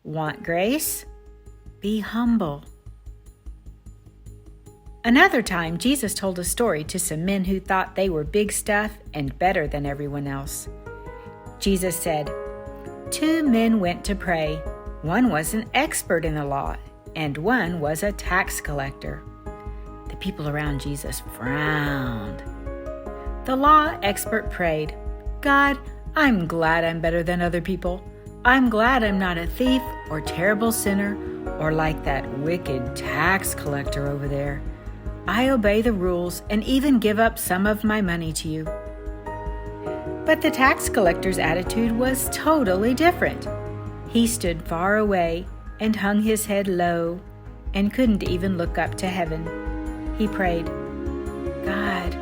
Want grace? Be humble. Another time, Jesus told a story to some men who thought they were big stuff and better than everyone else. Jesus said, 2 men went to pray. One was an expert in the law, and one was a tax collector. The people around Jesus frowned. The law expert prayed, God, I'm glad I'm better than other people. I'm glad I'm not a thief or terrible sinner or like that wicked tax collector over there. I obey the rules and even give up some of my money to you. But the tax collector's attitude was totally different. He stood far away and hung his head low and couldn't even look up to heaven. He prayed, God,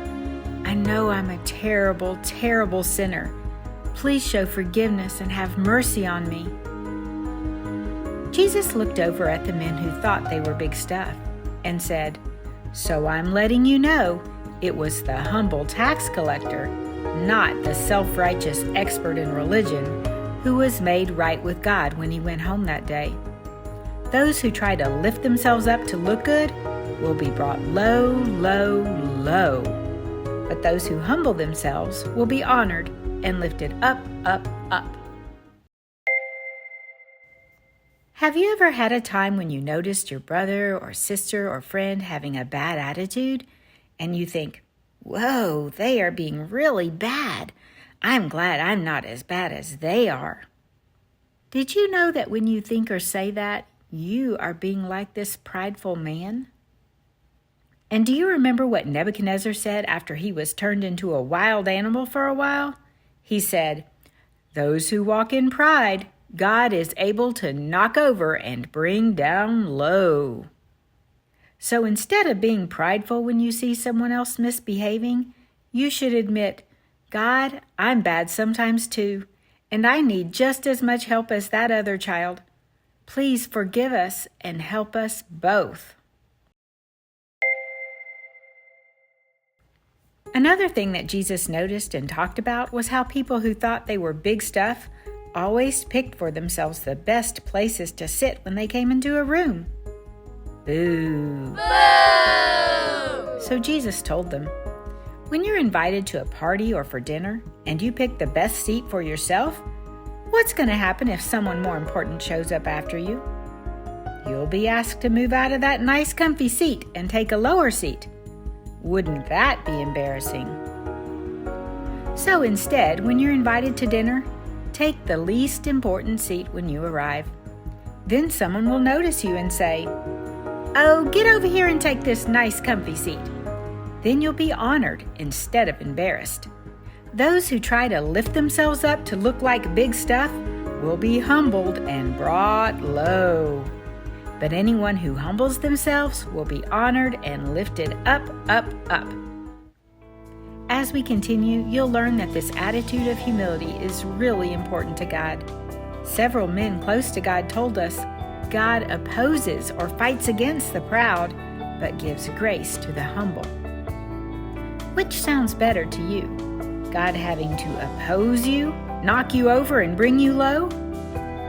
I know I'm a terrible, terrible sinner. Please show forgiveness and have mercy on me. Jesus looked over at the men who thought they were big stuff and said, So I'm letting you know it was the humble tax collector, not the self-righteous expert in religion, who was made right with God when he went home that day. Those who try to lift themselves up to look good will be brought low, low, low. But those who humble themselves will be honored and lifted up, up, up. Have you ever had a time when you noticed your brother or sister or friend having a bad attitude and you think, whoa, they are being really bad. I'm glad I'm not as bad as they are. Did you know that when you think or say that, you are being like this prideful man? And do you remember what Nebuchadnezzar said after he was turned into a wild animal for a while? He said, Those who walk in pride, God is able to knock over and bring down low. So instead of being prideful when you see someone else misbehaving, you should admit, God, I'm bad sometimes too, and I need just as much help as that other child. Please forgive us and help us both. Another thing that Jesus noticed and talked about was how people who thought they were big stuff always picked for themselves the best places to sit when they came into a room. Boo! Boo! So Jesus told them, when you're invited to a party or for dinner and you pick the best seat for yourself, what's going to happen if someone more important shows up after you? You'll be asked to move out of that nice comfy seat and take a lower seat. Wouldn't that be embarrassing? So instead, when you're invited to dinner, take the least important seat when you arrive. Then someone will notice you and say, Oh, get over here and take this nice comfy seat. Then you'll be honored instead of embarrassed. Those who try to lift themselves up to look like big stuff will be humbled and brought low. But anyone who humbles themselves will be honored and lifted up, up, up. As we continue, you'll learn that this attitude of humility is really important to God. Several men close to God told us, God opposes or fights against the proud, but gives grace to the humble. Which sounds better to you? God having to oppose you, knock you over and bring you low?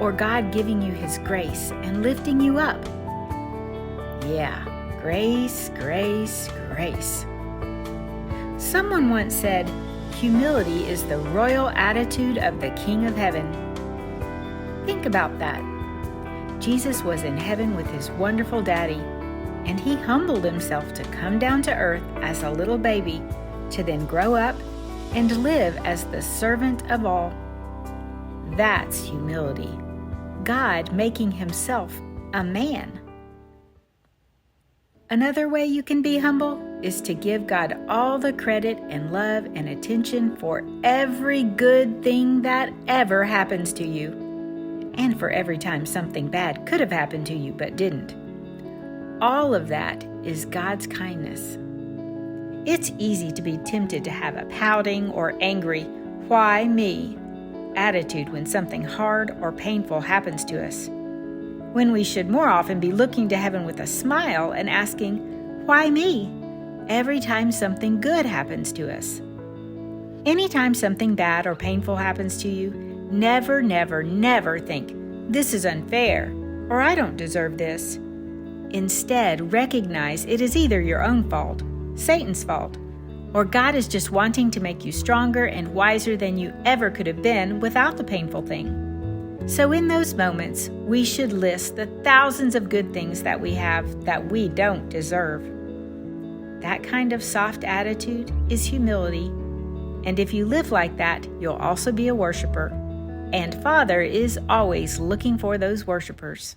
Or God giving you His grace and lifting you up? Yeah, grace, grace, grace. Someone once said, humility is the royal attitude of the King of Heaven. Think about that. Jesus was in heaven with His wonderful daddy, and He humbled Himself to come down to earth as a little baby, to then grow up and live as the servant of all. That's humility. God making Himself a man. Another way you can be humble is to give God all the credit and love and attention for every good thing that ever happens to you, and for every time something bad could have happened to you but didn't. All of that is God's kindness. It's easy to be tempted to have a pouting or angry, why me, attitude when something hard or painful happens to us, when we should more often be looking to heaven with a smile and asking, why me, every time something good happens to us. Anytime something bad or painful happens to you, never, never, never think, "This is unfair," or "I don't deserve this." Instead, recognize it is either your own fault, Satan's fault, or God is just wanting to make you stronger and wiser than you ever could have been without the painful thing. So in those moments, we should list the thousands of good things that we have that we don't deserve. That kind of soft attitude is humility, and if you live like that, you'll also be a worshiper. And Father is always looking for those worshipers.